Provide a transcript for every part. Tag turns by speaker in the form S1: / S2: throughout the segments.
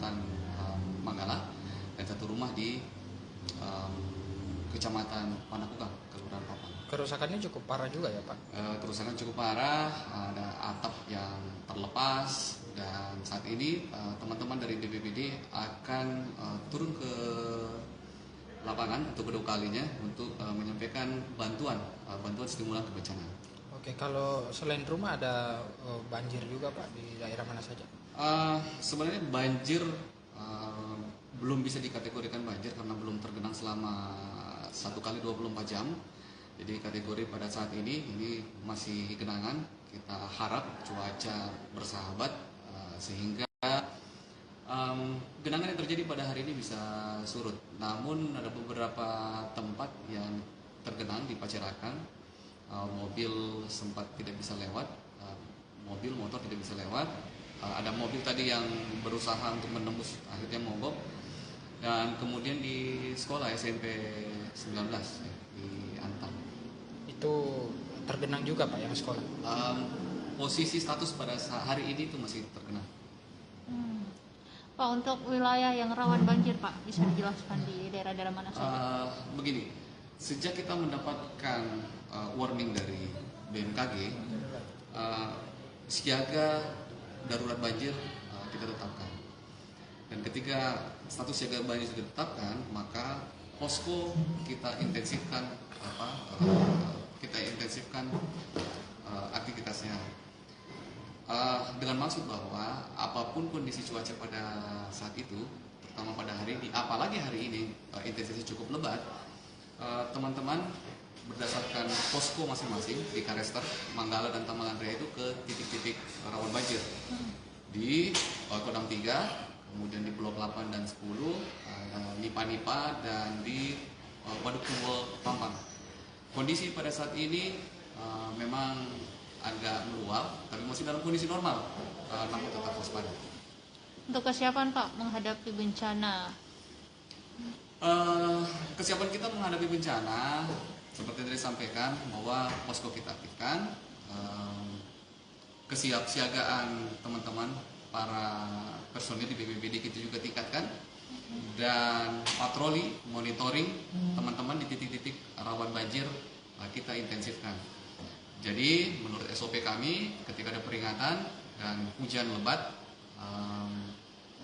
S1: Kecamatan Manggala, dan satu rumah di Kecamatan Panakukang, Kelurahan Papang.
S2: Kerusakannya cukup parah juga ya Pak?
S1: Kerusakan cukup parah, ada atap yang terlepas, dan saat ini teman-teman dari BPBD akan turun ke lapangan untuk kedua kalinya untuk menyampaikan bantuan stimulan kebencanaan.
S2: Oke, kalau selain rumah ada banjir juga Pak di daerah mana saja?
S1: Sebenarnya banjir belum bisa dikategorikan banjir karena belum tergenang selama 1 kali 24 jam. Jadi kategori pada saat ini masih genangan. Kita harap cuaca bersahabat sehingga genangan yang terjadi pada hari ini bisa surut. Namun ada beberapa tempat yang tergenang di Pacerakan, mobil sempat tidak bisa lewat, mobil motor tidak bisa lewat. Ada mobil tadi yang berusaha untuk menembus, akhirnya mogok. Dan kemudian di sekolah SMP 19 di Antang.
S2: Itu tergenang juga Pak yang sekolah?
S1: Posisi status pada hari ini itu masih tergenang.
S3: Pak, untuk wilayah yang rawan banjir Pak, bisa dijelaskan di daerah-daerah mana saja?
S1: Begini, sejak kita mendapatkan warning dari BMKG, siaga darurat banjir kita tetapkan. Dan ketika status siaga banjir sudah ditetapkan, maka posko kita intensifkan aktivitasnya dengan maksud bahwa apapun kondisi cuaca pada saat itu, terutama pada hari ini, apalagi hari ini intensitasnya cukup lebat, teman-teman berdasarkan posko masing-masing di Karester, Manggala dan Taman Andrea itu ke titik-titik rawan banjir di Kodam 3, kemudian di Blok 8 dan 10, Nipa-Nipa, dan di Waduk Tunggul Pampang. Kondisi pada saat ini memang agak meluap, tapi masih dalam kondisi normal, namun tetap waspada.
S3: Untuk kesiapan Pak menghadapi bencana?
S1: Kesiapan kita menghadapi bencana seperti tadi disampaikan bahwa posko kita aktifkan, kesiapsiagaan teman-teman para personil di BPBD kita juga tingkatkan, dan patroli monitoring teman-teman di titik-titik rawan banjir kita intensifkan. Jadi menurut SOP kami, ketika ada peringatan dan hujan lebat,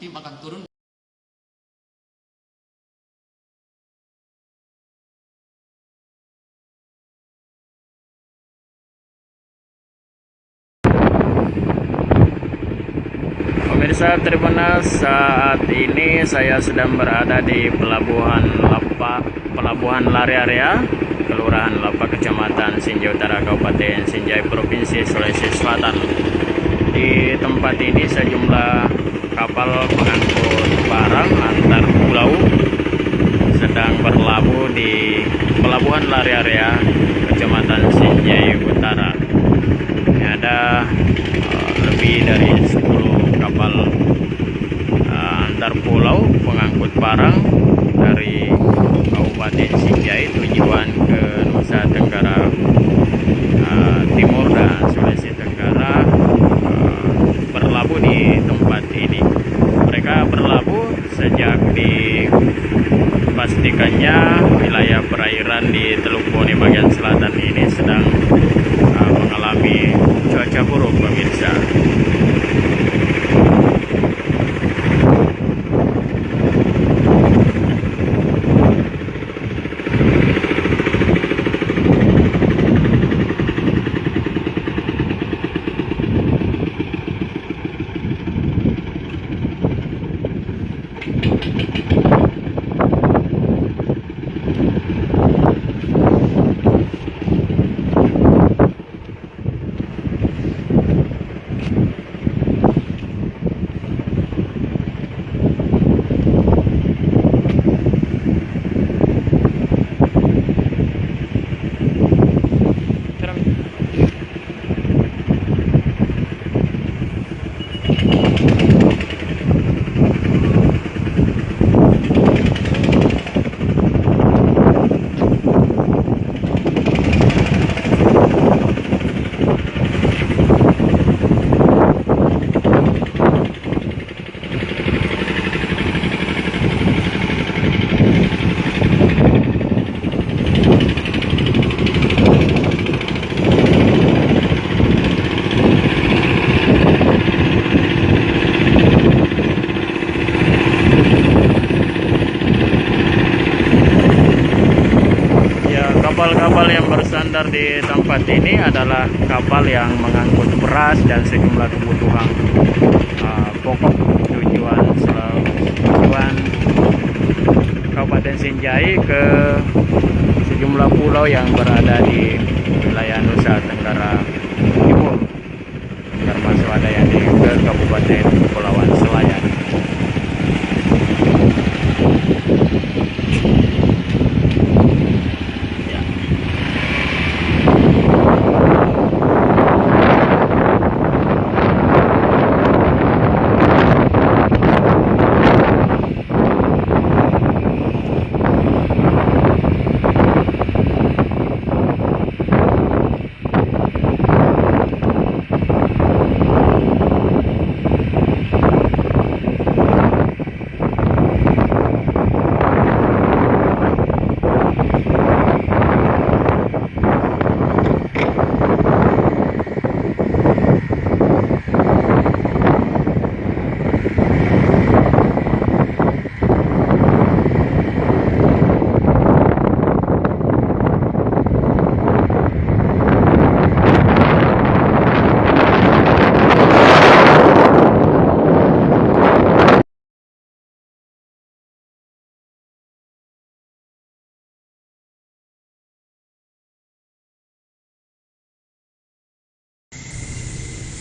S1: tim akan turun.
S4: Pemirsa Tribunnews, saat ini saya sedang berada di Pelabuhan Lari Area, Kelurahan Lapa, Kecamatan Sinjai Utara, Kabupaten Sinjai, Provinsi Sulawesi Selatan. Di tempat ini sejumlah kapal pengangkut barang antar pulau sedang berlabuh di Pelabuhan Lari Area, Kecamatan Sinjai Utara. Ini ada lebih dari 10 kapal antar pulau pengangkut barang dari Kabupaten Sinjai tujuan ke Nusa Tenggara Timur dan Sulawesi Tenggara berlabuh di tempat ini. Mereka berlabuh sejak dipastikannya wilayah perairan di Teluk Bone bagian selatan ini sedang mengalami cuaca buruk, pemirsa. di tempat ini adalah kapal yang mengangkut beras dan sejumlah kebutuhan pokok tujuan Kabupaten Sinjai ke sejumlah pulau yang berada di wilayah Nusa Tenggara Timur, termasuk ada yang ke Kabupaten Kepulauan Selayar.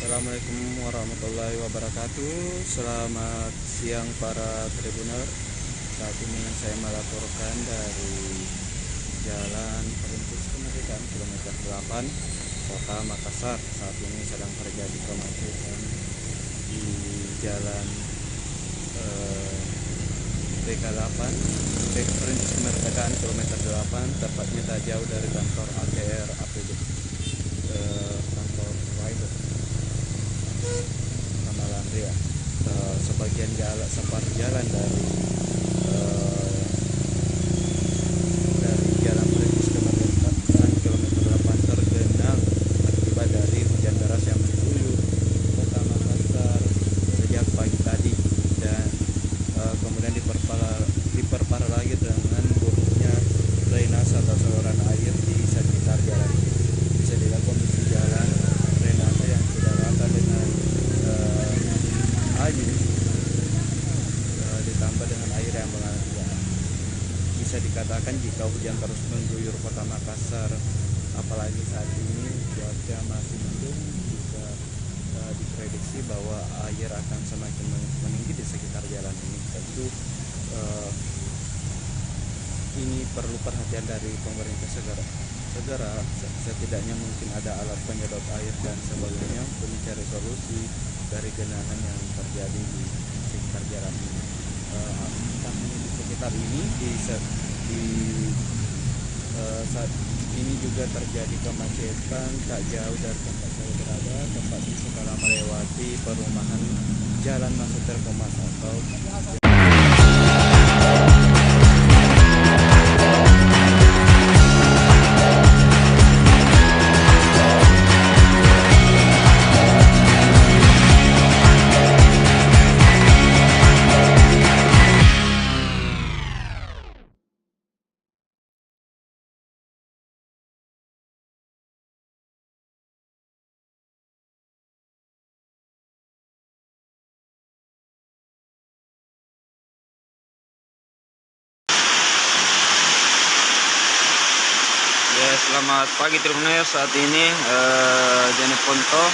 S5: Assalamualaikum warahmatullahi wabarakatuh. Selamat siang para tribuner. Saat ini saya melaporkan dari Jalan Perintis Kemerdekaan kilometer 8 Kota Makassar. Saat ini sedang terjadi kemacetan di Jalan BK8 Perintis Kemerdekaan kilometer 8, tepatnya tak jauh dari kantor ATR APD, kantor Rider sama Landria. Sebagian jalan dari Jalan Perintis Kemerdekaan kilometer 8 tergenang akibat dari hujan deras yang mengguyur Kota Makassar sejak pagi tadi, dan kemudian diperparah lagi dengan buruknya drainase atau saluran air di sekitar jalan. Bisa dilihat kondisi jalan drainase yang sudah rata dengan air, ditambah dengan air yang mengalir. Bisa dikatakan jika hujan terus mengguyur Kota Makassar, apalagi saat ini cuaca masih mendung, bisa diprediksi bahwa air akan semakin meninggi di sekitar jalan ini. Tentu ini perlu perhatian dari pemerintah segera setidaknya mungkin ada alat penyedot air dan sebagainya untuk mencari solusi dari genangan yang terjadi di sekitar jalan ini. Di sekitar ini saat ini juga terjadi kemacetan tak jauh dari tempat saya berada, tempat ini setelah melewati perumahan Jalan Master Komas atau Selamat pagi Tribuner. Saat ini Jeneponto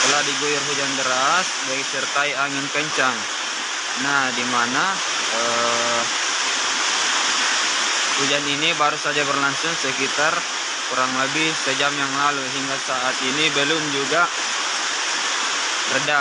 S5: telah diguyur hujan deras disertai angin kencang. Nah, di mana hujan ini baru saja berlangsung sekitar kurang lebih sejam yang lalu, hingga saat ini belum juga reda.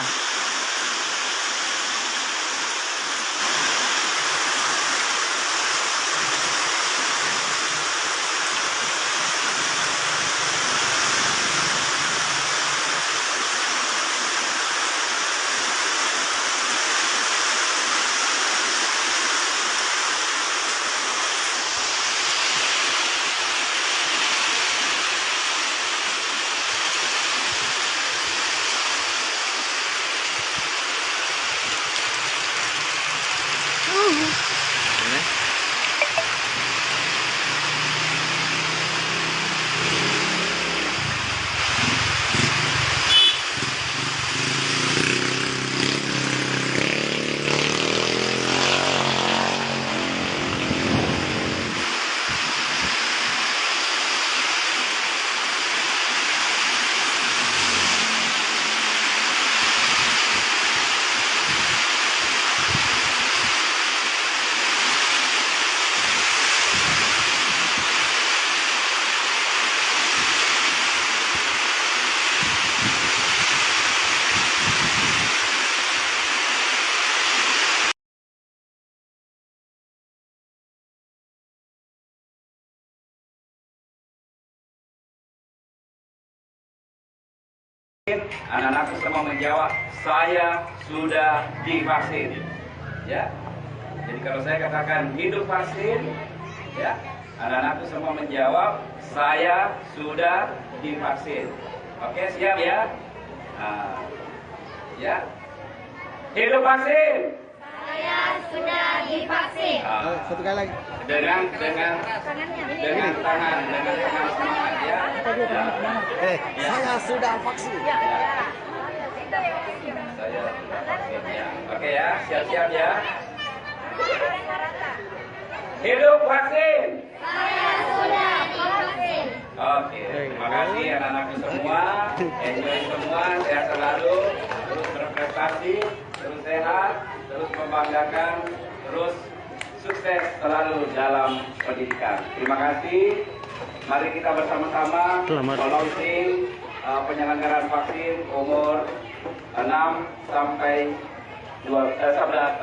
S6: Anak-anakku semua menjawab, saya sudah divaksin. Ya. Jadi kalau saya katakan hidup vaksin, ya, anak-anakku semua menjawab, saya sudah divaksin. Oke, siap ya? Nah, ya. Hidup vaksin.
S7: Saya sudah divaksin.
S2: Satu kali lagi.
S6: Dengan tangan semangat ya.
S2: Saya sudah vaksin.
S6: Saya sudah vaksin ya. Oke ya, siap-siap ya. Hidup vaksin.
S7: Saya sudah divaksin.
S6: Oke, terima kasih anak-anakku semua. Enjoy semua, sehat selalu, terus berprestasi, terus sehat, terus membanggakan, terus sukses selalu dalam pendidikan. Terima kasih. Mari kita bersama-sama launching penyelenggaraan vaksin umur 6 sampai 11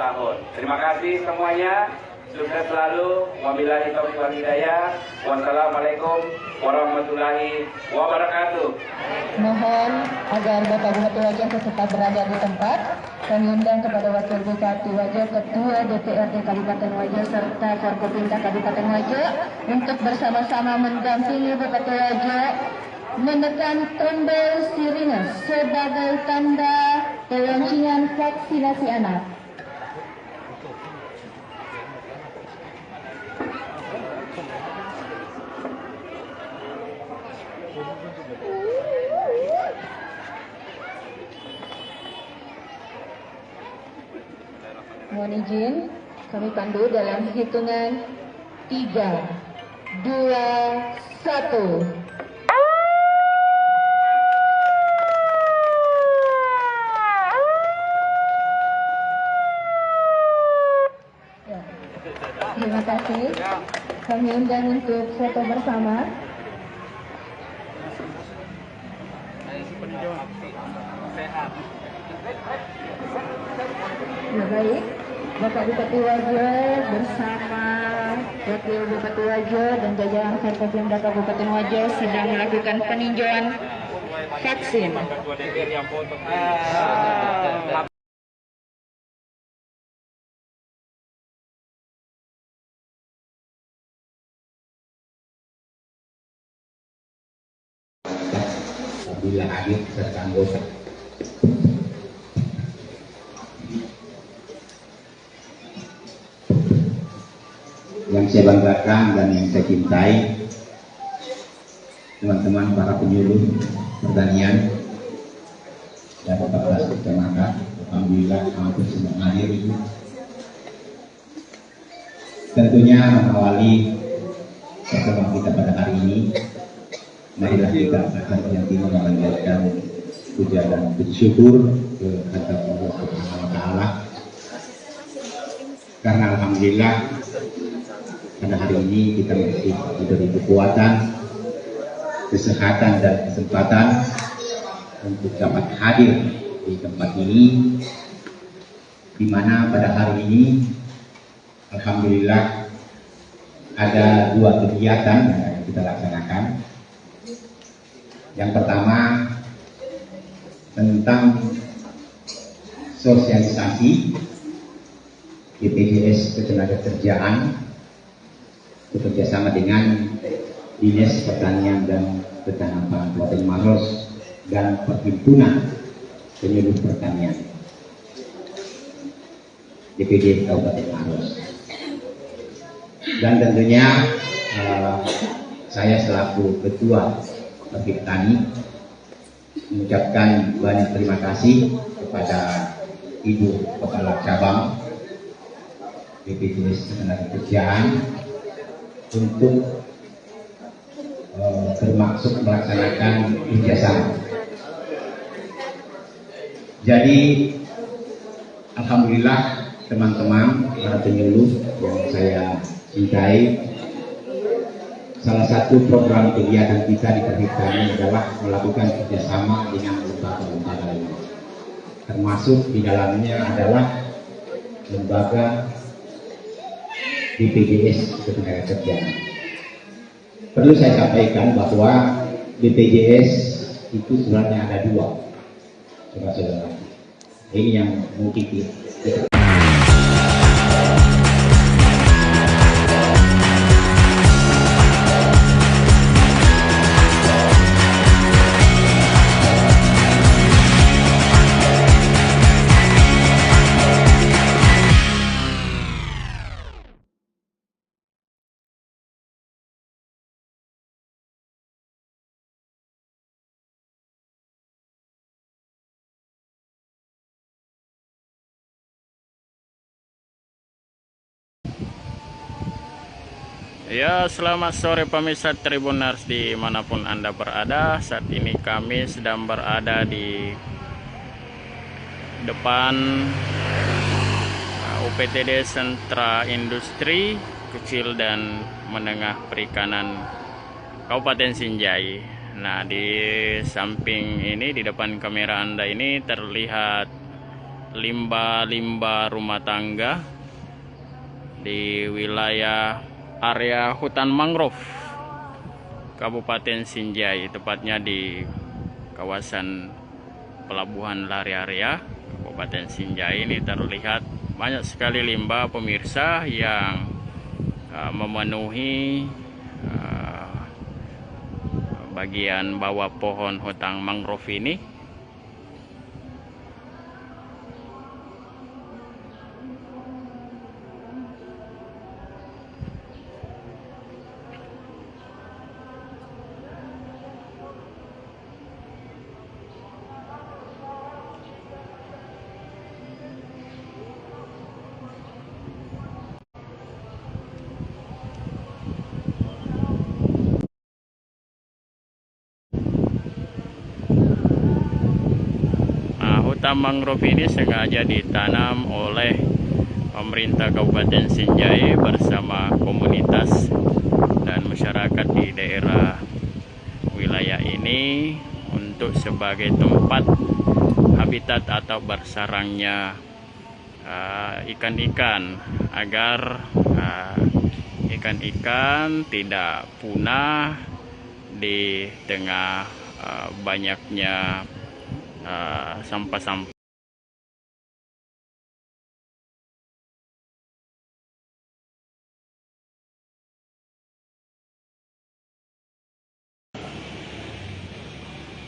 S6: tahun. Terima kasih semuanya. Sukses selalu. Wabillahi taufiq wal hidayah. Wassalamualaikum warahmatullahi wabarakatuh.
S8: Mohon agar Bapak Bupati Wajo tetap berada di tempat. Kami undang kepada Wakil Bupati Wajo, Ketua DPRD Kabupaten Wajo, serta Forkopimda Kabupaten Wajo untuk bersama-sama mendampingi Bupati Wajo menekan tombol sirine sebagai tanda pelancingan vaksinasi anak. Mohon izin, kami pandu dalam hitungan 3, 2, 1. Ya. Terima kasih. Kami undang untuk foto bersama. Ya, baik. Bapak Bupati Wajo bersama Wakil Bupati Wajo dan jajaran Forkopimda Kabupaten Wajo sedang melakukan peninjauan vaksin.
S9: Apabila hadir serta anggota yang saya banggakan dan yang saya cintai, teman-teman para penyuluh pertanian dan 14 kecamatan, alhamdulillah hampir semua hadir itu. Tentunya mengawali pertemuan kita pada hari ini, marilah kita akan berhenti memanjatkan puja dan bersyukur kehadirat Allah Subhanahu wa Ta'ala, karena alhamdulillah pada hari ini kita masih diberi kekuatan, kesehatan dan kesempatan untuk dapat hadir di tempat ini, di mana pada hari ini alhamdulillah ada 2 kegiatan yang kita laksanakan. Yang pertama tentang sosialisasi BPJS Ketenagakerjaan bekerjasama dengan Dinas Pertanian dan Ketahanan Pangan Kabupaten Maros dan Perhimpunan Penyuluh Pertanian DPD Kabupaten Maros. Dan tentunya saya selaku Ketua Perhimtani mengucapkan banyak terima kasih kepada Ibu Kepala Cabang BPJS Ketenagakerjaan untuk bermaksud melaksanakan kerjasama. Jadi alhamdulillah teman-teman para penyuluh yang saya cintai, salah satu program kegiatan kita di Perhimtani adalah melakukan kerjasama dengan lembaga-lembaga lain, termasuk di dalamnya adalah lembaga BPJS Ketenagakerjaan. Perlu saya sampaikan bahwa BPJS itu sebenarnya ada 2. saudara-saudara. Ini yang mungkin kita
S4: Ya, selamat sore pemirsa Tribuners dimanapun Anda berada. Saat ini kami sedang berada di depan UPTD Sentra Industri Kecil dan Menengah Perikanan Kabupaten Sinjai. Nah, di samping ini, di depan kamera Anda ini terlihat limbah-limbah rumah tangga di wilayah area hutan mangrove Kabupaten Sinjai, tepatnya di kawasan Pelabuhan Lari-Area Kabupaten Sinjai. Ini terlihat banyak sekali limbah pemirsa yang memenuhi bagian bawah pohon hutan mangrove ini. Hutan mangrove ini sengaja ditanam oleh pemerintah Kabupaten Sinjai bersama komunitas dan masyarakat di daerah wilayah ini untuk sebagai tempat habitat atau bersarangnya ikan-ikan, agar ikan-ikan tidak punah di tengah banyaknya sampah-sampah.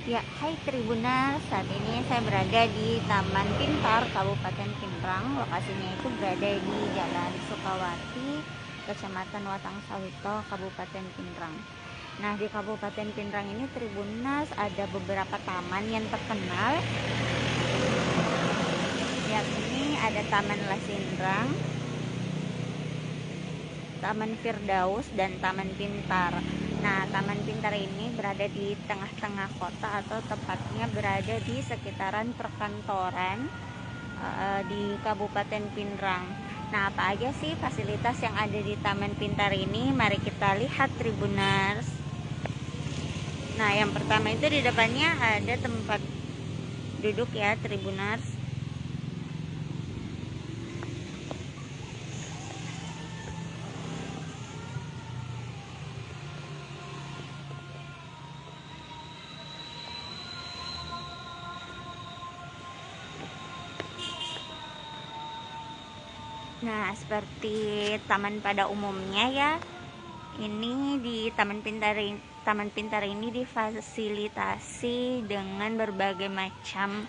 S3: Ya, hai Tribuners, saat ini saya berada di Taman Pintar Kabupaten Pinrang. Lokasinya itu berada di Jalan Sukawati, Kecamatan Watang Sawito, Kabupaten Pinrang. Nah, di Kabupaten Pinrang ini Tribuners ada beberapa taman yang terkenal. Yang ini ada Taman Lasindrang, Taman Firdaus, dan Taman Pintar. Nah, Taman Pintar ini berada di tengah-tengah kota, atau tepatnya berada di sekitaran perkantoran di Kabupaten Pinrang. Nah, apa aja sih fasilitas yang ada di Taman Pintar ini? Mari kita lihat Tribuners. Nah, yang pertama itu di depannya ada tempat duduk ya Tribuners. Nah, seperti taman pada umumnya ya. Ini di Taman Pintar ini difasilitasi dengan berbagai macam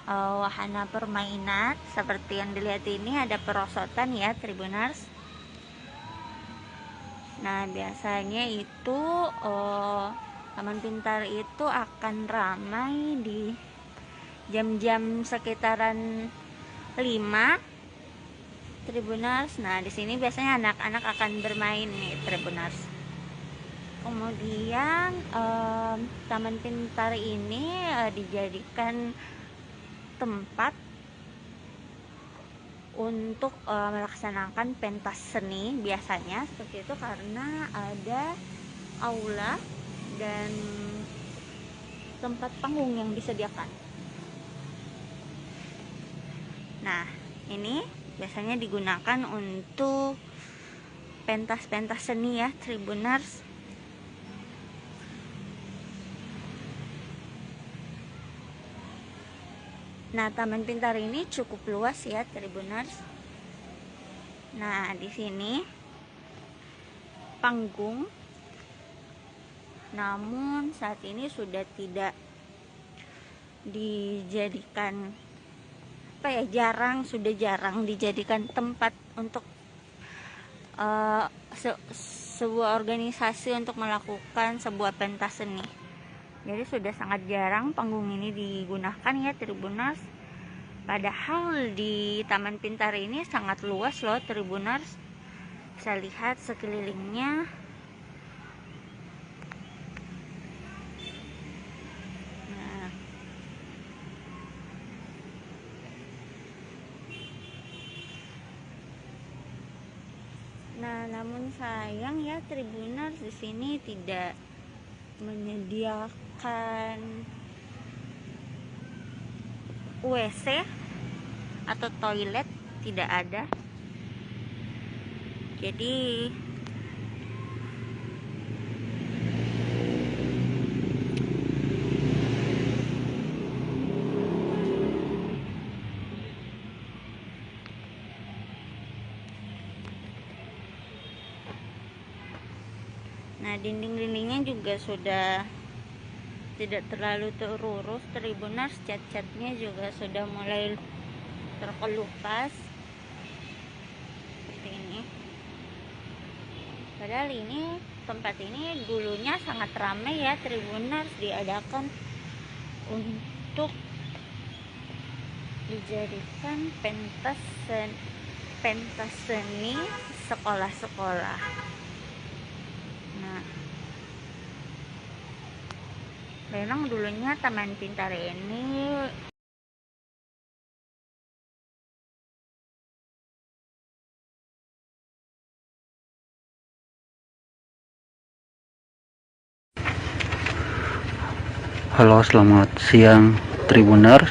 S3: wahana permainan. Seperti yang dilihat ini ada perosotan ya Tribuners. Nah, biasanya itu Taman Pintar itu akan ramai di jam-jam sekitaran 5 Tribuners. Nah, di sini biasanya anak-anak akan bermain nih Tribuners. Kemudian Taman Pintar ini dijadikan tempat untuk melaksanakan pentas seni biasanya seperti itu, karena ada aula dan tempat panggung yang disediakan. Nah, ini biasanya digunakan untuk pentas-pentas seni ya Tribuners. Nah, Taman Pintar ini cukup luas ya, Tribuners. Nah, di sini panggung, namun saat ini sudah tidak dijadikan sudah jarang dijadikan tempat untuk sebuah organisasi untuk melakukan sebuah pentas seni. Jadi sudah sangat jarang panggung ini digunakan ya, Tribuners. Padahal di Taman Pintar ini sangat luas loh, Tribuners. Bisa lihat sekelilingnya. Nah, namun sayang ya, Tribuners, di sini tidak menyediakan WC atau toilet, tidak ada. Jadi nah, dinding-dindingnya juga sudah tidak terlalu terurus, Tribuners. Cat-catnya juga sudah mulai terkelupas seperti ini. Padahal ini tempat ini dulunya sangat ramai ya, Tribuners, diadakan untuk dijadikan pentas seni sekolah-sekolah. Nah, memang dulunya Taman Pintar ini
S10: Halo, selamat siang Tribuners.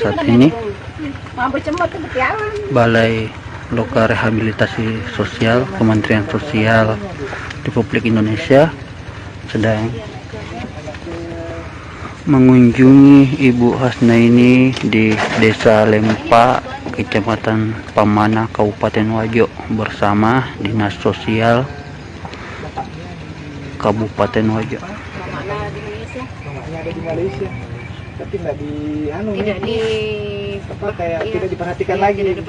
S10: Saat ini Balai Loka Rehabilitasi Sosial Kementerian Sosial Republik Indonesia sedang mengunjungi Ibu Hasnaini di Desa Lempa, Kecamatan Pamana, Kabupaten Wajo, bersama Dinas Sosial Kabupaten Wajo.
S5: Ada di Malaysia, tapi nggak tidak diperhatikan lagi gitu.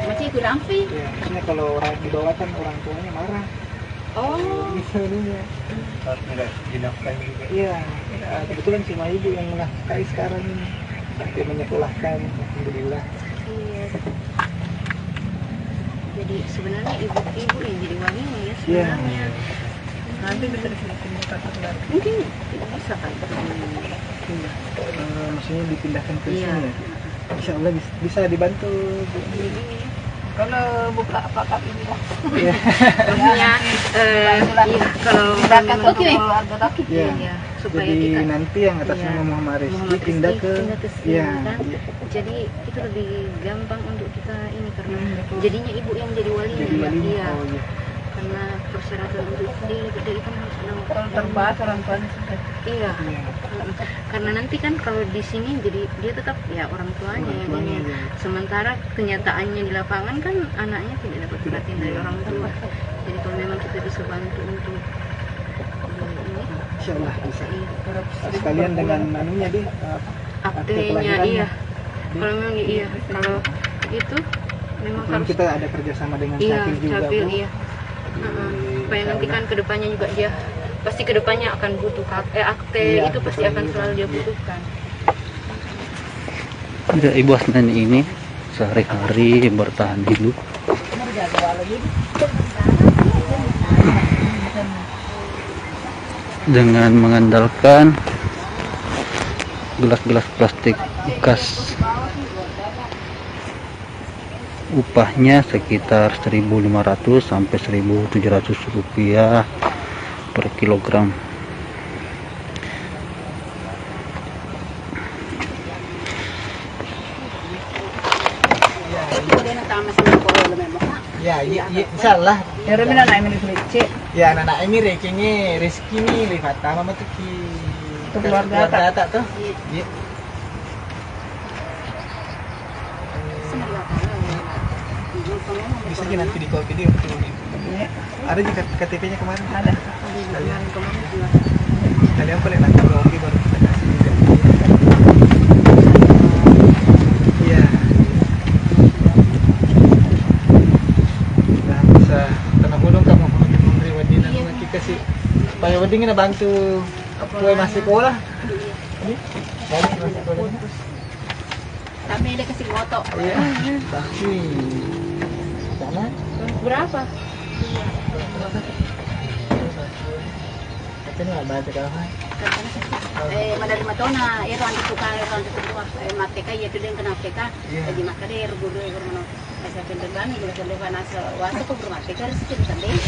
S8: Masih ikut amfi.
S5: Ya, maksudnya kalau orang dibawa kan orang tuanya marah.
S8: Oh.
S5: Misalnya nggak dinafkahi juga. Iya, kebetulan cuma ibu yang menafkahi sekarang ini, sampai menyekolahkan, alhamdulillah.
S8: Iya. Jadi sebenarnya ibu-ibu yang jadi walinya ya sebenarnya. Nanti bisa dipindahkan mungkin bisa kan pindah.
S5: Maksudnya dipindahkan ke sini ya? Insya Allah bisa dibantu.
S8: Kalau buka apa ini lah.
S5: Iya.
S8: Maksudnya kalau anggota kita ya supaya
S5: jadi
S8: kita
S5: nanti yang atas nama Muhammad Rizky pindah ke
S8: sini kan. Jadi itu lebih gampang untuk kita ini karena jadinya ibu yang jadi walinya. Iya. Karena persyaratan untuk dia lebih kan harus ada
S2: terbatas orang tua.
S8: Iya. Karena nanti kan kalau di sini jadi dia tetap ya orang tuanya ya. Sementara kenyataannya di lapangan kan anaknya tidak dapat perhatian dari orang tua. Jadi kalau memang kita bisa bantu untuk ini,
S5: insya Allah bisa. Sekalian dengan anunya deh.
S8: Aktenya iya. Kalau memang iya. Kalau itu memang harus
S5: kita ada kerjasama dengan Syafil juga.
S8: Syafil, iya. Supaya nanti kan kedepannya juga dia pasti kedepannya akan butuh akte itu pasti akan selalu dia butuhkan.
S10: Ya, Ibu Hasnaini ini sehari-hari bertahan hidup dengan mengandalkan gelas-gelas plastik bekas. Upahnya sekitar 1.500 sampai 1.700 rupiah per kilogram.
S5: Ya, insyaallah.
S2: Ya remina na ini kulice.
S5: Ya, anak ini rekennya Rizky nih lihat mama tuh ki
S2: keluarga
S5: tuh. Iya.
S2: Bisa aja nanti di call video tuh. Ada di KTP-nya kemarin? Ada. Kalian boleh nanti oke baru kita kasih juga. Iya. Nah, bisa tenang dulu kamu memberi wadinan lagi kasih supaya wadingnya bantu kue masih sekolah. Ini masih sekolah.
S11: Kami ada kasih foto.
S2: Iya. Tapi sana
S11: Berapa?
S2: katanya nggak baca kawan.
S11: Madali matona, iron itu kan iron itu dua. Mate kaya itu dengan kena PK. Jadi makanya guru guru saya penderbang juga penderbang asal wasit kok bermate kan sih sendiri.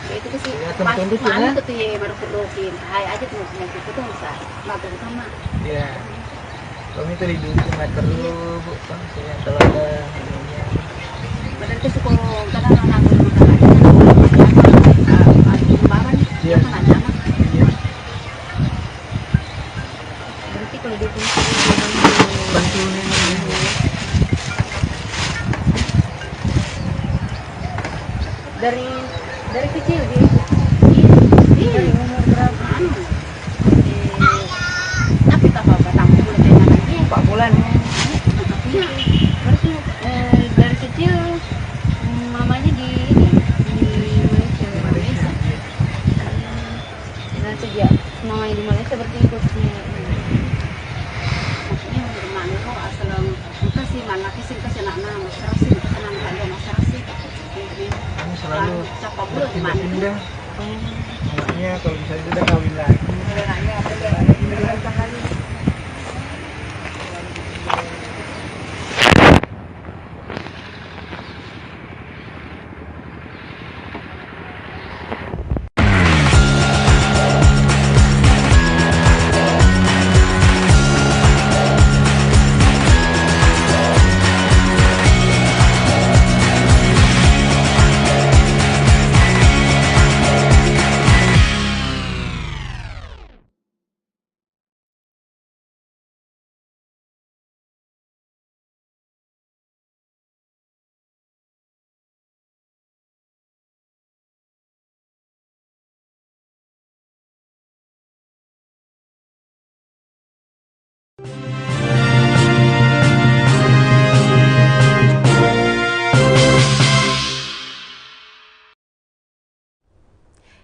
S11: Itu sih pas mana tuh ya baru perlukin. Hai aja tuh mau itu tuh bisa. Mata sama.
S2: Iya. Kami itu didukung nggak perlu bu, maksudnya kalau ada ininya.
S11: Padahal itu suka karena anak rumah tangga ada kembaran,
S2: Iya.
S11: kan ada anak.
S2: Iya.
S11: Berarti kalau dia punya
S2: Bantu ini.
S11: dari kecil dia. Dari umur berapa? Tapi tak apa-apa, tamu boleh dengan lagi.
S2: 4 bulan.
S11: Iya, berarti dari kecil mamanya di Malaysia. Nah sejak mamanya di Malaysia berarti ikutnya. Maksudnya bermana kok asal bukan sih mana sih kasih anak-anak masyarakat sih senang ada masyarakat sih.
S2: Kami selalu
S11: Cakap dulu di mana?
S2: pindah. Makanya kalau bisa udah kawin lagi.
S11: Anaknya apa dia?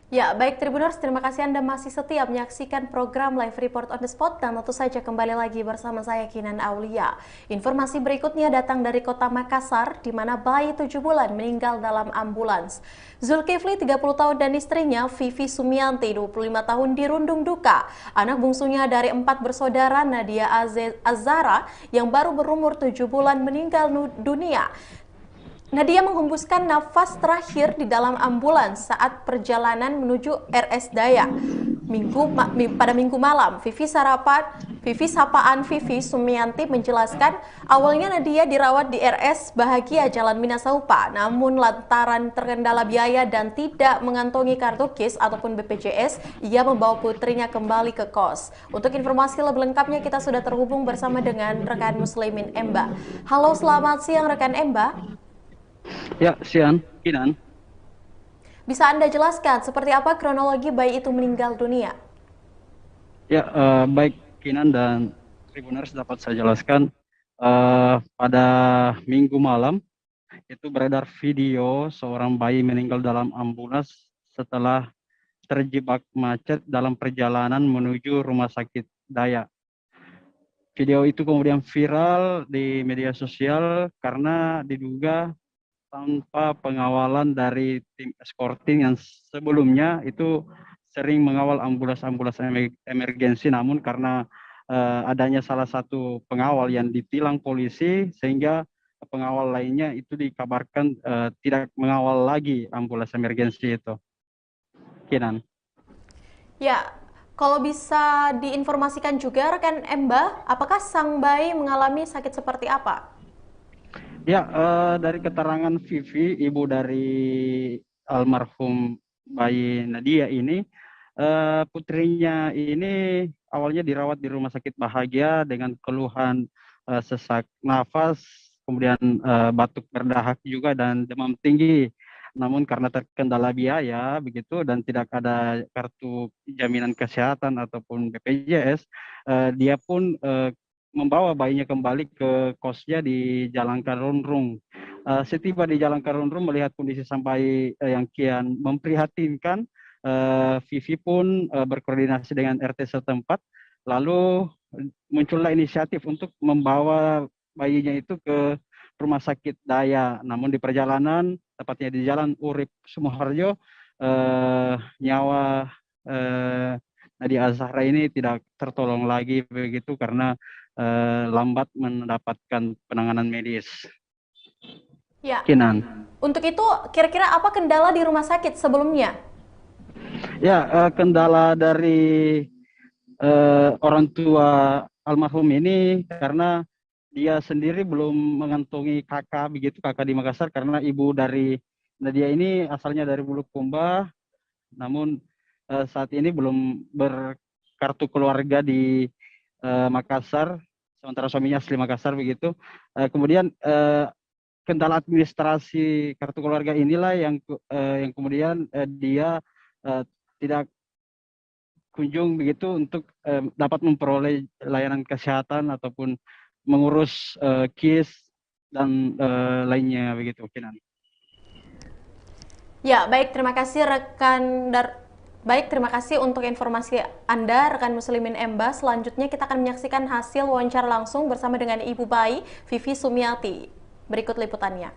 S12: Ya, baik Tribuners, terima kasih Anda masih setia menyaksikan program Live Report on the Spot dan tentu saja kembali lagi bersama saya Kinan Aulia. Informasi berikutnya datang dari kota Makassar di mana bayi 7 bulan meninggal dalam ambulans. Zulkifli 30 tahun dan istrinya Vivi Sumianti 25 tahun dirundung duka. Anak bungsunya dari 4 bersaudara Nadia Azara yang baru berumur 7 bulan meninggal dunia. Nadia menghembuskan nafas terakhir di dalam ambulans saat perjalanan menuju RS Daya. Pada minggu malam, Vivi Sapaan Vivi Sumianti menjelaskan awalnya Nadia dirawat di RS Bahagia Jalan Minasaupa, namun lantaran terkendala biaya dan tidak mengantongi kartu KIS ataupun BPJS, ia membawa putrinya kembali ke kos. Untuk informasi lebih lengkapnya kita sudah terhubung bersama dengan rekan Muslimin Emba. Halo, selamat siang rekan Emba.
S10: Ya, siang, Kinan.
S12: Bisa Anda jelaskan seperti apa kronologi bayi itu meninggal dunia?
S10: Ya, baik Kinan dan Tribuners dapat saya jelaskan. Pada minggu malam, itu beredar video seorang bayi meninggal dalam ambulans setelah terjebak macet dalam perjalanan menuju rumah sakit Daya. Video itu kemudian viral di media sosial karena diduga tanpa pengawalan dari tim escorting yang sebelumnya itu sering mengawal ambulans-ambulans emergensi, namun karena adanya salah satu pengawal yang ditilang polisi sehingga pengawal lainnya itu dikabarkan tidak mengawal lagi ambulans emergensi itu. Kinan.
S12: Ya, kalau bisa diinformasikan juga rekan Emba, apakah sang bayi mengalami sakit seperti apa?
S10: Ya, dari keterangan Vivi, ibu dari almarhum bayi Nadia ini, putrinya ini awalnya dirawat di Rumah Sakit Bahagia dengan keluhan sesak nafas, kemudian batuk berdahak juga dan demam tinggi. Namun karena terkendala biaya begitu dan tidak ada kartu jaminan kesehatan ataupun BPJS, dia pun membawa bayinya kembali ke kosnya di Jalan Karunrung. Setiba di Jalan Karunrung melihat kondisi sang bayi yang kian memprihatinkan, Vivi pun berkoordinasi dengan RT setempat, lalu muncullah inisiatif untuk membawa bayinya itu ke Rumah Sakit Daya. Namun di perjalanan, tepatnya di Jalan Urip Sumoharjo, nyawa Nadia Azahra ini tidak tertolong lagi begitu karena lambat mendapatkan penanganan medis.
S12: Ya.
S10: Kinan.
S12: Untuk itu kira-kira apa kendala di rumah sakit sebelumnya?
S10: Ya, kendala dari orang tua almarhum ini karena dia sendiri belum mengantongi kakak begitu, kakak di Makassar, karena ibu dari Nadia ini asalnya dari Bulukumba, namun saat ini belum berkartu keluarga di Makassar, sementara suaminya asli Makassar begitu. Kemudian kendala administrasi kartu keluarga inilah yang kemudian dia tidak kunjung begitu untuk dapat memperoleh layanan kesehatan ataupun mengurus KIS dan lainnya begitu, Kinan.
S12: Ya, baik, terima kasih terima kasih untuk informasi Anda, rekan Muslimin Emba. Selanjutnya kita akan menyaksikan hasil wawancara langsung bersama dengan ibu bayi Vivi Sumiati. Berikut liputannya.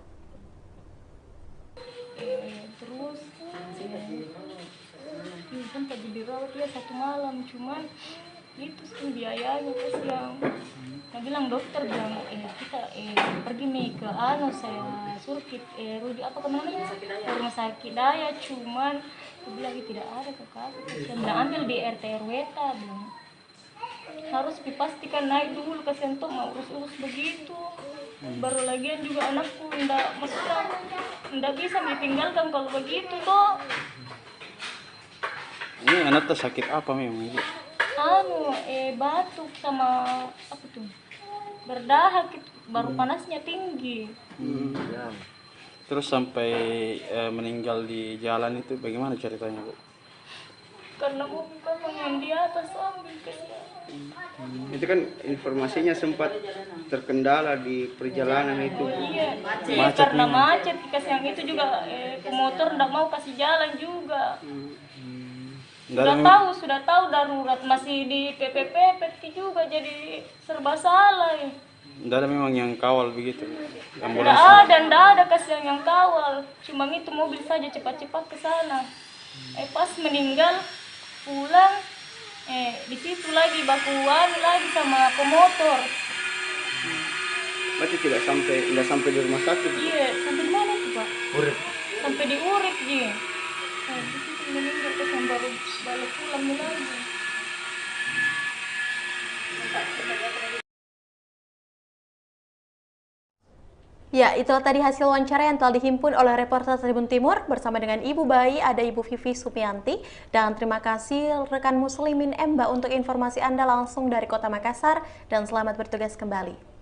S13: Terus sempat dirawat ya 1 malam, cuman itu sih biayanya kasihan. Nah, bilang dokter bilang kita pergi nih ke saya suruh Rudi apa namanya Rumah Sakit Daya, cuman aku bilang tidak ada kakak, saya bilang ambil di RT RW bilang harus dipastikan naik dulu kasihan tuh mau urus begitu. Baru lagian juga anakku ndak bisa ditinggalkan kalau begitu toh.
S5: Ini anak tuh sakit apa memang?
S13: Batuk sama apa tuh? Berdahak, baru panasnya tinggi.
S5: Terus sampai meninggal di jalan itu bagaimana ceritanya, Bu?
S13: Karena mobil memang yang di atas ambil kayaknya.
S14: Itu kan informasinya sempat terkendala di perjalanan itu.
S13: Iya, karena macet. Yang itu juga pemotor ndak mau kasih jalan juga. Sudah tahu darurat, masih di PPP juga jadi serba salah.
S5: Nggak ada memang yang kawal begitu?
S13: Nggak ada kasihan yang kawal. Cuma itu mobil saja cepat-cepat ke sana. Pas meninggal pulang, di situ lagi bakuan lagi sama pemotor.
S14: Berarti tidak sampai di rumah sakit?
S13: Iya, sampai di mana tuh, Pak?
S14: Urip.
S13: Sampai di Urip, dia. Di situ meninggal kesan baru balik pulang lagi.
S12: Ya, itulah tadi hasil wawancara yang telah dihimpun oleh reporter Tribun Timur bersama dengan ibu bayi, ada Ibu Vivi Sumiati. Dan terima kasih rekan Muslimin Emba untuk informasi Anda langsung dari Kota Makassar, dan selamat bertugas kembali.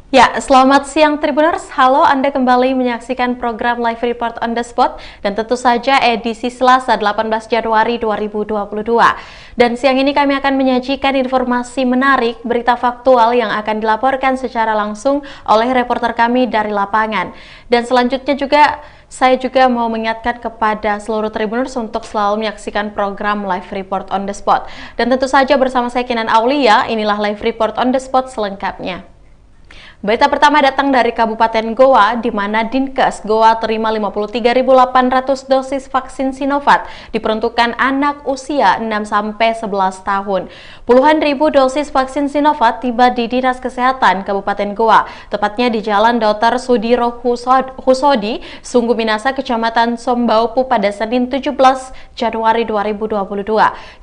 S12: Ya, selamat siang Tribuners. Halo, Anda kembali menyaksikan program Live Report on the Spot dan tentu saja edisi Selasa 18 Januari 2022. Dan siang ini kami akan menyajikan informasi menarik, berita faktual yang akan dilaporkan secara langsung oleh reporter kami dari lapangan. Dan selanjutnya juga saya juga mau mengingatkan kepada seluruh Tribuners untuk selalu menyaksikan program Live Report on the Spot. Dan tentu saja bersama saya Kinan Aulia, inilah Live Report on the Spot selengkapnya. Berita pertama datang dari Kabupaten Goa, di mana Dinkes Goa terima 53.800 dosis vaksin Sinovac diperuntukkan anak usia 6-11 tahun. Puluhan ribu dosis vaksin Sinovac tiba di Dinas Kesehatan Kabupaten Goa, tepatnya di Jalan Dr. Sudiro Husodi, Sungguh Minasa, Kecamatan Sombaupu pada Senin 17 Januari 2022.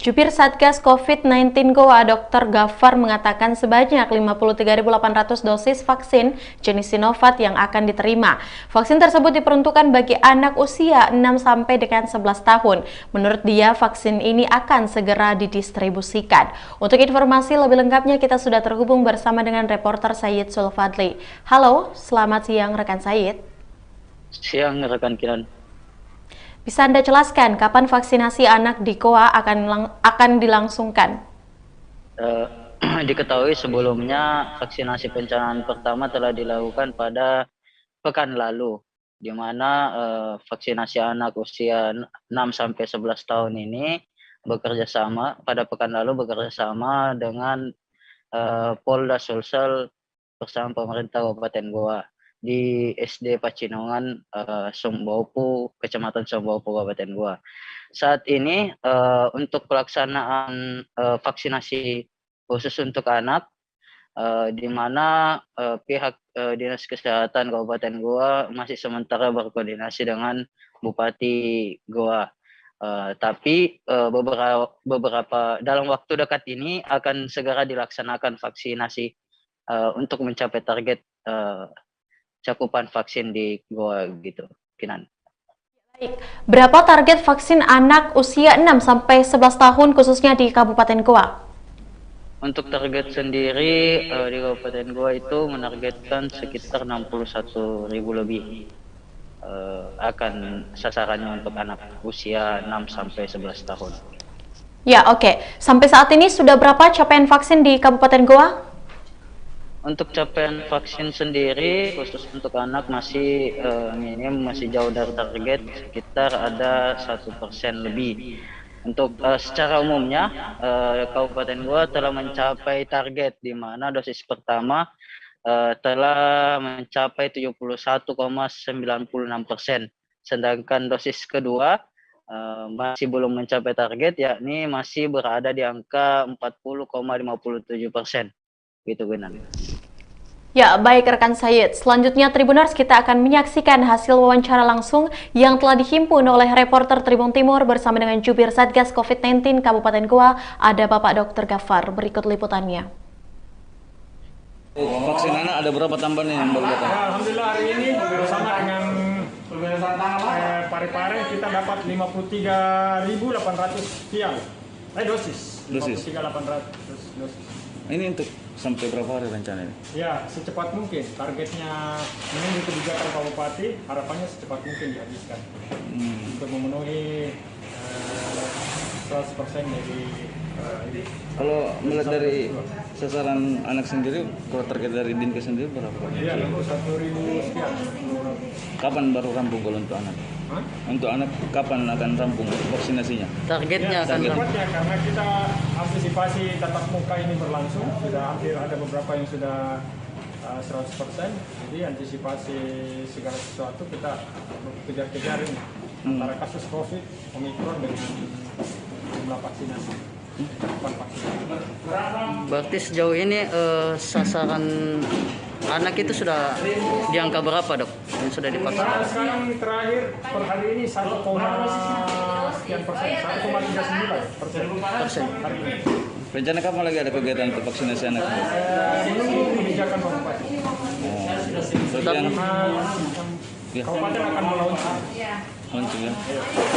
S12: Jubir Satgas COVID-19 Goa, Dr. Gafar, mengatakan sebanyak 53.800 dosis vaksin jenis Sinovac yang akan diterima. Vaksin tersebut diperuntukkan bagi anak usia 6-11 tahun. Menurut dia, vaksin ini akan segera didistribusikan. Untuk informasi lebih lengkapnya, kita sudah terhubung bersama dengan reporter Sayyid Sulfadli. Halo, selamat siang rekan Sayyid.
S15: Siang rekan Kiran.
S12: Bisa Anda jelaskan kapan vaksinasi anak di Goa akan dilangsungkan?
S15: Diketahui sebelumnya vaksinasi pencanaan pertama telah dilakukan pada pekan lalu, di mana vaksinasi anak usia 6-11 tahun ini pada pekan lalu bekerja sama dengan Polda Sulsel bersama pemerintah Kabupaten Goa di SD Pacinongan, Sombaupu, Kecamatan Sombaupu, Kabupaten Goa. Saat ini untuk pelaksanaan vaksinasi khusus untuk anak, di mana pihak Dinas Kesehatan Kabupaten Goa masih sementara berkoordinasi dengan Bupati Goa. Tapi beberapa dalam waktu dekat ini akan segera dilaksanakan vaksinasi untuk mencapai target cakupan vaksin di Goa gitu, Kinan.
S12: Baik. Berapa target vaksin anak usia 6-11 tahun khususnya di Kabupaten Goa?
S15: Untuk target sendiri di Kabupaten Goa itu menargetkan sekitar 61.000 lebih akan sasarannya untuk anak usia 6-11 tahun.
S12: Ya, oke. Sampai saat ini sudah berapa capaian vaksin di Kabupaten Goa?
S15: Untuk capaian vaksin sendiri khusus untuk anak masih minim, masih jauh dari target, sekitar ada 1% lebih. Untuk secara umumnya Kabupaten Goa telah mencapai target, di mana dosis pertama telah mencapai 71,96%, sedangkan dosis kedua masih belum mencapai target, yakni masih berada di angka 40,57%. Gitu, Gunan.
S12: Ya, baik rekan Sayyid. Selanjutnya Tribuners, kita akan menyaksikan hasil wawancara langsung yang telah dihimpun oleh reporter Tribun Timur bersama dengan Jubir Satgas COVID-19 Kabupaten Goa, ada Bapak Dr. Gafar. Berikut liputannya.
S16: Vaksin anak ada berapa tambahan yang baru datang?
S2: Alhamdulillah hari ini bersama dengan Pare-Pare kita dapat 53.800 vial dosis. 53.800 dosis.
S16: Ini untuk sampai berapa hari rencananya?
S2: Ya, secepat mungkin. Targetnya menunggu kebijakan Pak Bupati, harapannya secepat mungkin dihabiskan untuk memenuhi 100% dari ini.
S16: Kalau melihat dari sasaran anak sendiri, kalau target dari Dinkes sendiri berapa?
S2: Iya, 1.000 sekian.
S16: Kapan baru rampung kalau untuk anak? Untuk anak kapan akan rampung vaksinasinya?
S15: Targetnya akan
S2: karena kita antisipasi tatap muka ini berlangsung, sudah hampir ada beberapa yang sudah 100%. Jadi antisipasi segala sesuatu kita kejar-kejar ini antara kasus COVID, Omikron dengan jumlah vaksinasi.
S15: Berarti sejauh ini sasaran anak itu sudah di angka berapa, Dok? Yang sudah divaksin?
S2: Sekarang terakhir per hari ini 1,39% hari ini.
S16: Rencana kapan lagi ada kegiatan untuk vaksinasi anak?
S2: Menunggu kebijakan Pak Bupati. Kabupaten akan melaunching.
S16: Ya.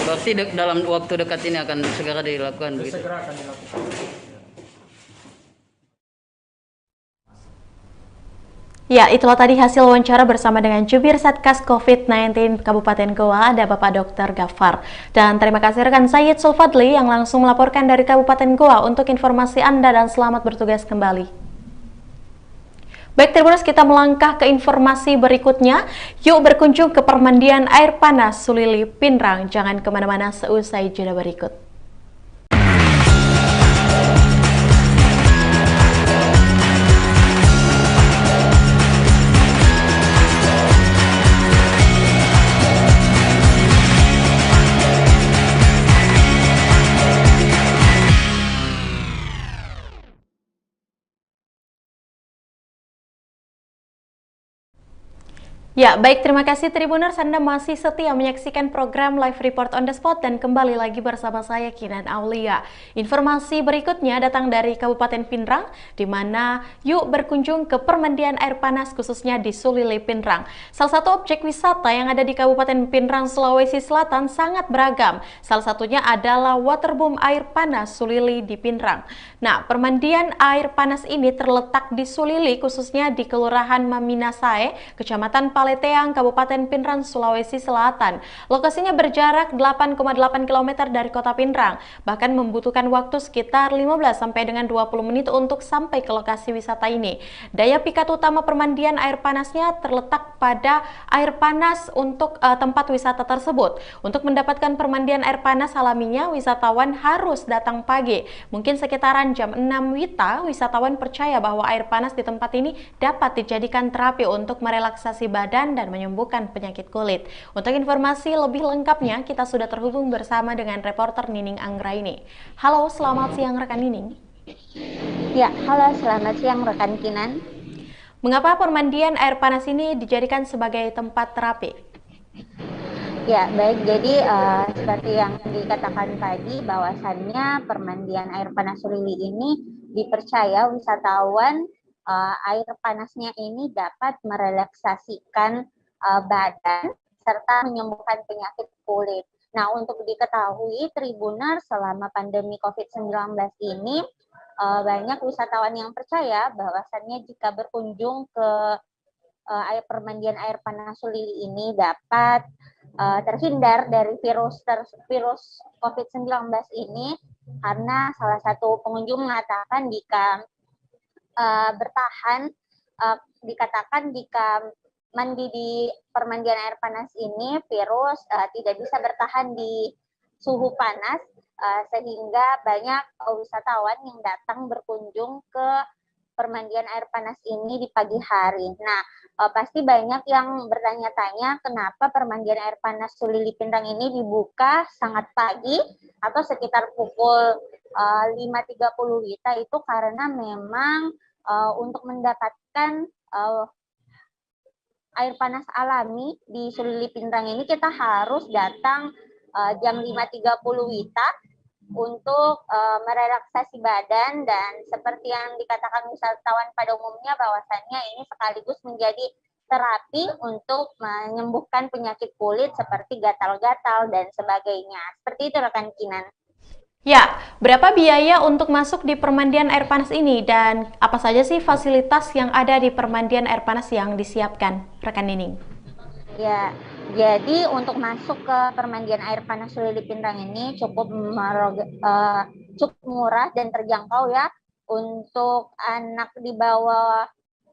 S15: Berarti dalam waktu dekat ini akan segera dilakukan begitu?
S2: Segera akan dilakukan.
S12: Ya, itulah tadi hasil wawancara bersama dengan Jubir Satgas COVID-19 Kabupaten Goa, ada Bapak Dr. Gafar. Dan terima kasih rekan Sayyid Sulfadli yang langsung melaporkan dari Kabupaten Goa untuk informasi Anda, dan selamat bertugas kembali. Baik Tribuners, kita melangkah ke informasi berikutnya. Yuk berkunjung ke permandian air panas Sulili Pinrang. Jangan kemana-mana, seusai jeda berikut. Ya, baik, terima kasih Tribuners, Anda masih setia menyaksikan program Live Report on the Spot dan kembali lagi bersama saya Kinan Aulia. Informasi berikutnya datang dari Kabupaten Pinrang, di mana yuk berkunjung ke permandian air panas khususnya di Sulili Pinrang. Salah satu objek wisata yang ada di Kabupaten Pinrang, Sulawesi Selatan sangat beragam. Salah satunya adalah waterboom air panas Sulili di Pinrang. Nah, permandian air panas ini terletak di Sulili, khususnya di Kelurahan Maminasae, Kecamatan Paleteang, Kabupaten Pinrang, Sulawesi Selatan. Lokasinya berjarak 8,8 km dari kota Pinrang, bahkan membutuhkan waktu sekitar 15 sampai dengan 20 menit untuk sampai ke lokasi wisata ini. Daya pikat utama permandian air panasnya terletak pada air panas untuk tempat wisata tersebut. Untuk mendapatkan permandian air panas alaminya, wisatawan harus datang pagi. Mungkin sekitaran jam 6 WITA, wisatawan percaya bahwa air panas di tempat ini dapat dijadikan terapi untuk merelaksasi badan dan menyembuhkan penyakit kulit. Untuk informasi lebih lengkapnya, kita sudah terhubung bersama dengan reporter Nining Anggraini. Halo, selamat siang rekan Nining.
S3: Ya, halo, selamat siang rekan Kinan.
S12: Mengapa permandian air panas ini dijadikan sebagai tempat terapi?
S3: Ya, baik. Jadi seperti yang dikatakan tadi, bahwasannya permandian air panas Sulili ini dipercaya wisatawan air panasnya ini dapat merelaksasikan badan serta menyembuhkan penyakit kulit. Nah, untuk diketahui Tribuners, selama pandemi COVID-19 ini banyak wisatawan yang percaya bahwasannya jika berkunjung ke air permandian air panas Sulili ini dapat terhindar dari virus COVID-19 ini, karena salah satu pengunjung mengatakan dikatakan jika mandi di permandian air panas ini virus tidak bisa bertahan di suhu panas, sehingga banyak wisatawan yang datang berkunjung ke permandian air panas ini di pagi hari. Nah, pasti banyak yang bertanya-tanya kenapa permandian air panas Sulili Pinrang ini dibuka sangat pagi atau sekitar pukul 5.30 WITA, itu karena memang untuk mendapatkan air panas alami di Sulili Pinrang ini kita harus datang jam 5.30 WITA untuk merelaksasi badan, dan seperti yang dikatakan wisatawan pada umumnya bahwasannya ini sekaligus menjadi terapi untuk menyembuhkan penyakit kulit seperti gatal-gatal dan sebagainya. Seperti itu rekan Kinan.
S12: Ya, berapa biaya untuk masuk di permandian air panas ini dan apa saja sih fasilitas yang ada di permandian air panas yang disiapkan, rekan Nining?
S3: Ya, jadi untuk masuk ke permandian air panas Sulili Pinrang ini cukup murah dan terjangkau ya. Untuk anak di bawah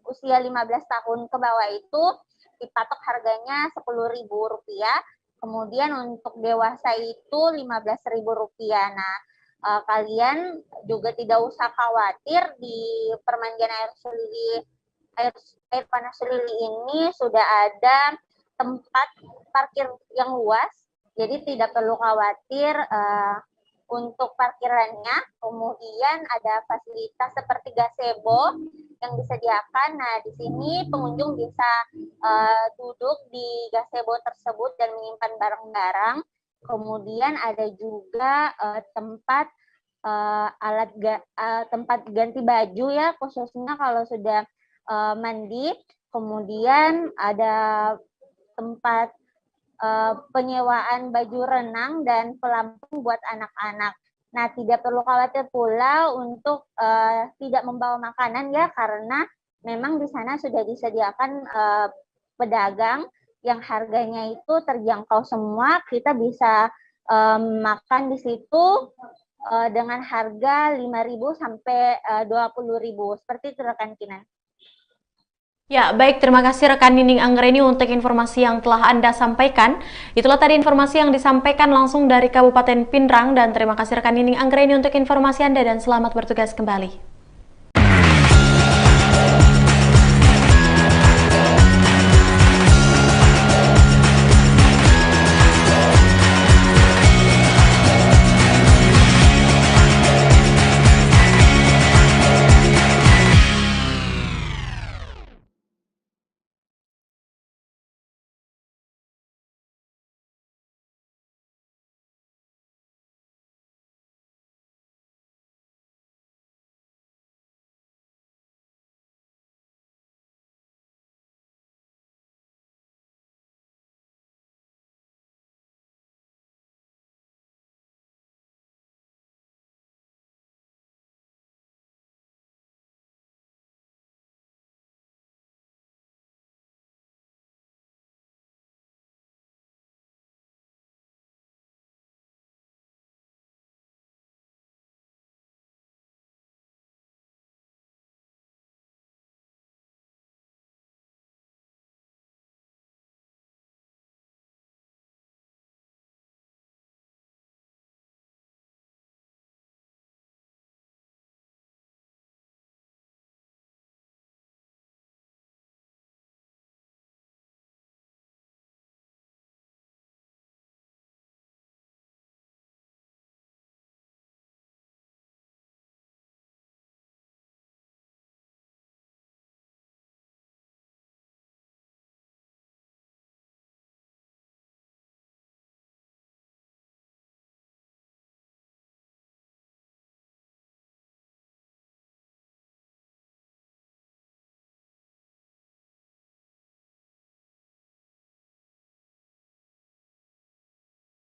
S3: usia 15 tahun ke bawah itu dipatok harganya Rp10.000. Kemudian untuk dewasa itu Rp15.000. Nah, kalian juga tidak usah khawatir, di permandian air panas Sulili ini sudah ada tempat parkir yang luas, jadi tidak perlu khawatir untuk parkirannya. Kemudian ada fasilitas seperti gazebo yang disediakan. Nah, di sini pengunjung bisa duduk di gazebo tersebut dan menyimpan barang-barang. Kemudian ada juga tempat tempat ganti baju ya, khususnya kalau sudah mandi. Kemudian ada tempat penyewaan baju renang dan pelampung buat anak-anak. Nah, tidak perlu khawatir pula untuk tidak membawa makanan ya, karena memang di sana sudah disediakan pedagang yang harganya itu terjangkau semua. Kita bisa makan di situ dengan harga Rp5.000 sampai Rp20.000. Seperti itu rekan Kinan.
S12: Ya, baik, terima kasih rekan Nining Anggraini untuk informasi yang telah Anda sampaikan. Itulah tadi informasi yang disampaikan langsung dari Kabupaten Pinrang, dan terima kasih rekan Nining Anggraini untuk informasi Anda dan selamat bertugas kembali.